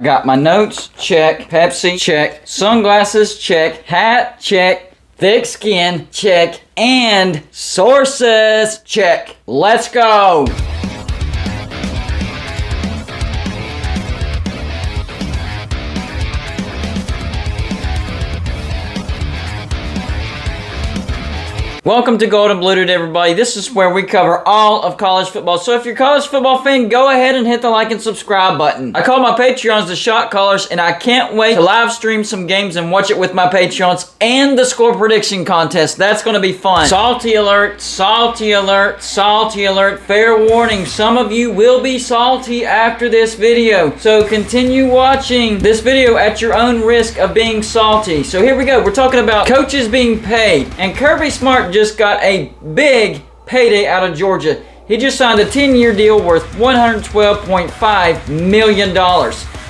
Got my notes, check. Pepsi, check. Sunglasses, check. Hat, check. Thick skin, check. And sources, check. Let's go. Welcome to Golden Blue Dude, everybody. This is where we cover all of college football. So if you're a college football fan, go ahead and hit the like and subscribe button. I call my Patreons the shot callers, and I can't wait to live stream some games and watch it with my Patreons and the score prediction contest. That's going to be fun. Salty alert, salty alert, salty alert. Fair warning, some of you will be salty after this video. So continue watching this video at your own risk of being salty. So here we go. We're talking about coaches being paid. And Kirby Smart just got a big payday out of Georgia. He just signed a 10-year deal worth $112.5 million.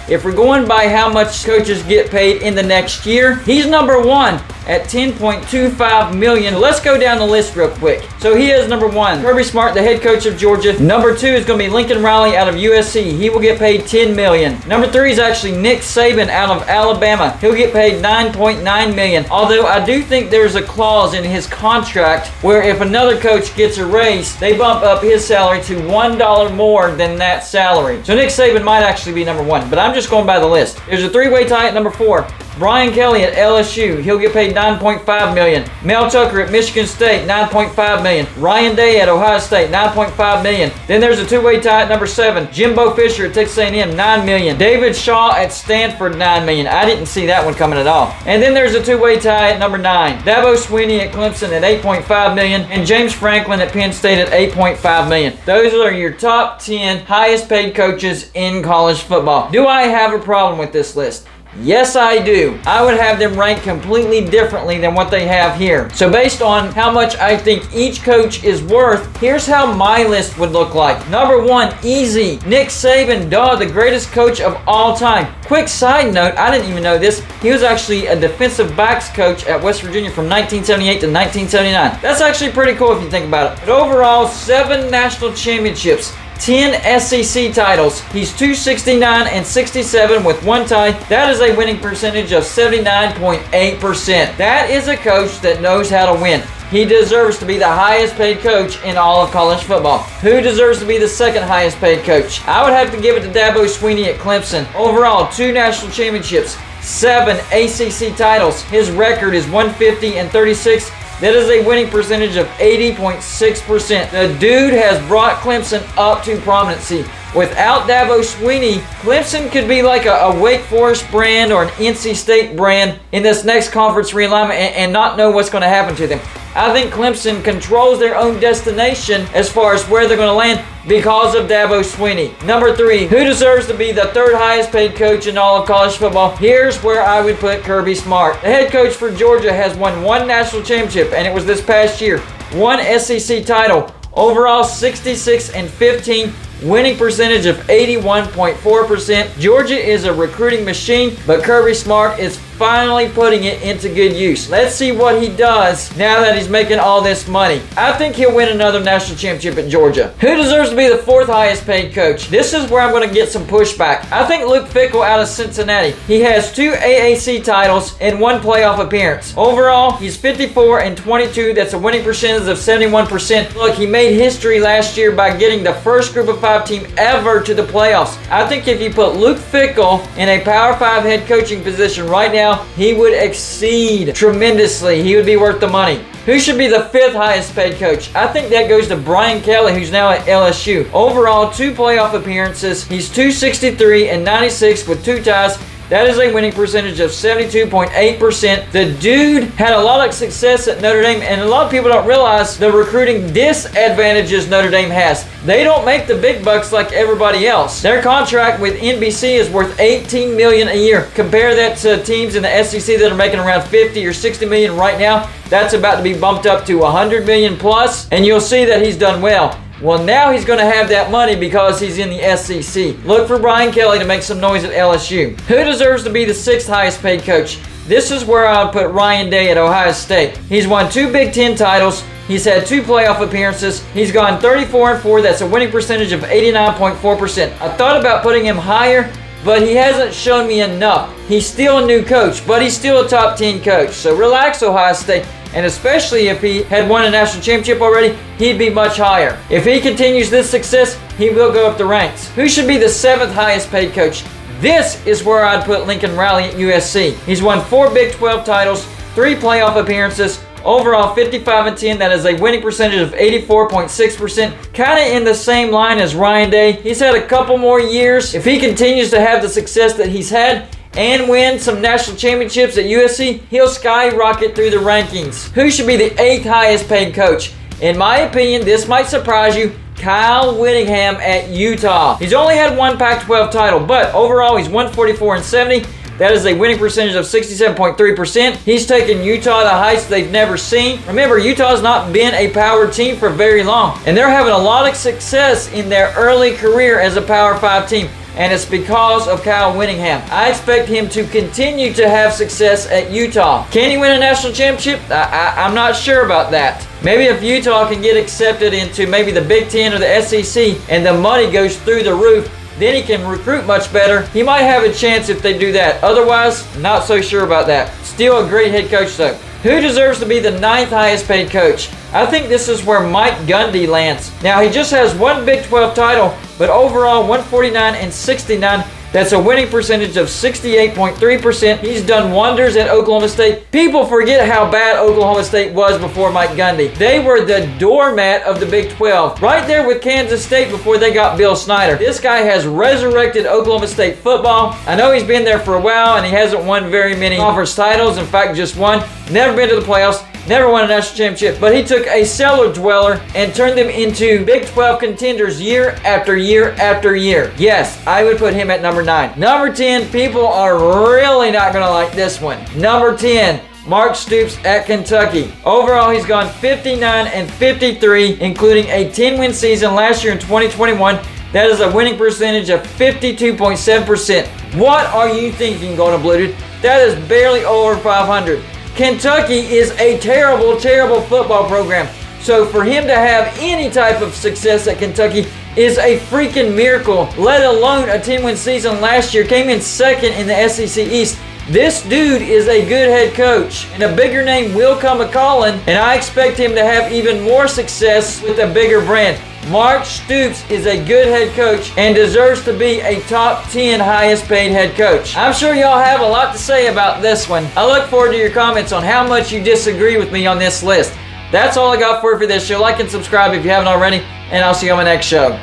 If we're going by how much coaches get paid in the next year, he's number one at $10.25 million. Let's go down the list real quick. So he is number one, Kirby Smart, the head coach of Georgia. Number two is going to be Lincoln Riley out of USC. He will get paid $10 million. Number three is actually Nick Saban out of Alabama. He'll get paid $9.9 million. Although I do think there's a clause in his contract where if another coach gets a raise, they bump up his salary to $1 more than that salary. So Nick Saban might actually be number one, but I'm just going by the list. There's a three-way tie at number four. Brian Kelly at LSU, he'll get paid $9.5 million. Mel Tucker at Michigan State, $9.5 million. Ryan Day at Ohio State, $9.5 million. Then there's a two-way tie at number 7. Jimbo Fisher at Texas A&M, $9 million. David Shaw at Stanford, $9 million. I didn't see that one coming at all. And then there's a two-way tie at number 9. Dabo Swinney at Clemson at $8.5 million. And James Franklin at Penn State at $8.5 million. Those are your top 10 highest paid coaches in college football. Do I have a problem with this list? Yes, I do. I would have them ranked completely differently than what they have here. So based on how much I think each coach is worth, here's how my list would look like. Number 1, easy. Nick Saban, the greatest coach of all time. Quick side note, I didn't even know this. He was actually a defensive backs coach at West Virginia from 1978 to 1979. That's actually pretty cool if you think about it. But overall, 7 national championships. 10 SEC titles. He's 269 and 67 with 1 tie. That is a winning percentage of 79.8%. That is a coach that knows how to win. He deserves to be the highest paid coach in all of college football. Who deserves to be the second highest paid coach? I would have to give it to Dabo Swinney at Clemson. Overall, 2 national championships, 7 ACC titles. His record is 150 and 36. That is a winning percentage of 80.6%. The dude has brought Clemson up to prominency. Without Dabo Swinney, Clemson could be like a Wake Forest brand or an NC State brand in this next conference realignment and not know what's going to happen to them. I think Clemson controls their own destination as far as where they're going to land because of Dabo Swinney. Number 3, who deserves to be the 3rd highest paid coach in all of college football? Here's where I would put Kirby Smart. The head coach for Georgia has won 1 national championship, and it was this past year. 1 SEC title. Overall, 66 and 15. Winning percentage of 81.4%. Georgia is a recruiting machine, but Kirby Smart is finally putting it into good use. Let's see what he does now that he's making all this money. I think he'll win another national championship at Georgia. Who deserves to be the 4th highest paid coach? This is where I'm going to get some pushback. I think Luke Fickell out of Cincinnati. He has 2 AAC titles and 1 playoff appearance. Overall, he's 54 and 22. That's a winning percentage of 71%. Look, he made history last year by getting the first group of 5 team ever to the playoffs. I think if you put Luke Fickell in a Power 5 head coaching position right now, he would exceed tremendously. He would be worth the money. Who should be the 5th highest paid coach? I think that goes to Brian Kelly, who's now at LSU. Overall, 2 playoff appearances. He's 263 and 96 with 2 ties. That is a winning percentage of 72.8%. The dude had a lot of success at Notre Dame, and a lot of people don't realize the recruiting disadvantages Notre Dame has. They don't make the big bucks like everybody else. Their contract with NBC is worth $18 million a year. Compare that to teams in the SEC that are making around $50 or $60 million right now. That's about to be bumped up to $100 million plus, and you'll see that he's done well. Well, now he's going to have that money because he's in the SEC. Look for Brian Kelly to make some noise at LSU. Who deserves to be the 6th highest paid coach? This is where I would put Ryan Day at Ohio State. He's won 2 Big Ten titles. He's had 2 playoff appearances. He's gone 34-4. That's a winning percentage of 89.4%. I thought about putting him higher, but he hasn't shown me enough. He's still a new coach, but he's still a top 10 coach. So relax, Ohio State. And especially if he had won a national championship already, he'd be much higher. If he continues this success, he will go up the ranks. Who should be the 7th highest paid coach? This is where I'd put Lincoln Riley at USC. He's won 4 Big 12 titles, 3 playoff appearances, overall 55-10. That is a winning percentage of 84.6%. Kind of in the same line as Ryan Day. He's had a couple more years. If he continues to have the success that he's had, and win some national championships at USC, he'll skyrocket through the rankings. Who should be the 8th highest paid coach? In my opinion, this might surprise you, Kyle Whittingham at Utah. He's only had 1 Pac-12 title, but overall he's 144-70. That is a winning percentage of 67.3%. He's taken Utah to heights they've never seen. Remember, Utah's not been a power team for very long, and they're having a lot of success in their early career as a Power 5 team. And it's because of Kyle Whittingham. I expect him to continue to have success at Utah. Can he win a national championship? I'm not sure about that. Maybe if Utah can get accepted into maybe the Big Ten or the SEC and the money goes through the roof, then he can recruit much better. He might have a chance if they do that. Otherwise, not so sure about that. Still a great head coach though. Who deserves to be the 9th highest paid coach? I think this is where Mike Gundy lands. Now, he just has 1 Big 12 title, but overall 149-69. That's a winning percentage of 68.3%. He's done wonders at Oklahoma State. People forget how bad Oklahoma State was before Mike Gundy. They were the doormat of the Big 12, right there with Kansas State before they got Bill Snyder. This guy has resurrected Oklahoma State football. I know he's been there for a while and he hasn't won very many conference titles. In fact, just one. Never been to the playoffs. Never won a national championship, but he took a cellar dweller and turned them into Big 12 contenders year after year after year. Yes, I would put him at number 9. Number 10, people are really not going to like this one. Number 10, Mark Stoops at Kentucky. Overall, he's gone 59-53, including a 10-win season last year in 2021. That is a winning percentage of 52.7%. What are you thinking, Golden Blue? That is barely over 500. Kentucky is a terrible, terrible football program. So for him to have any type of success at Kentucky is a freaking miracle, let alone a 10-win season last year. Came in 2nd in the SEC East. This dude is a good head coach, and a bigger name will come a-calling, and I expect him to have even more success with a bigger brand. Mark Stoops is a good head coach and deserves to be a top 10 highest paid head coach. I'm sure y'all have a lot to say about this one. I look forward to your comments on how much you disagree with me on this list. That's all I got for you for this show. Like and subscribe if you haven't already, and I'll see you on my next show.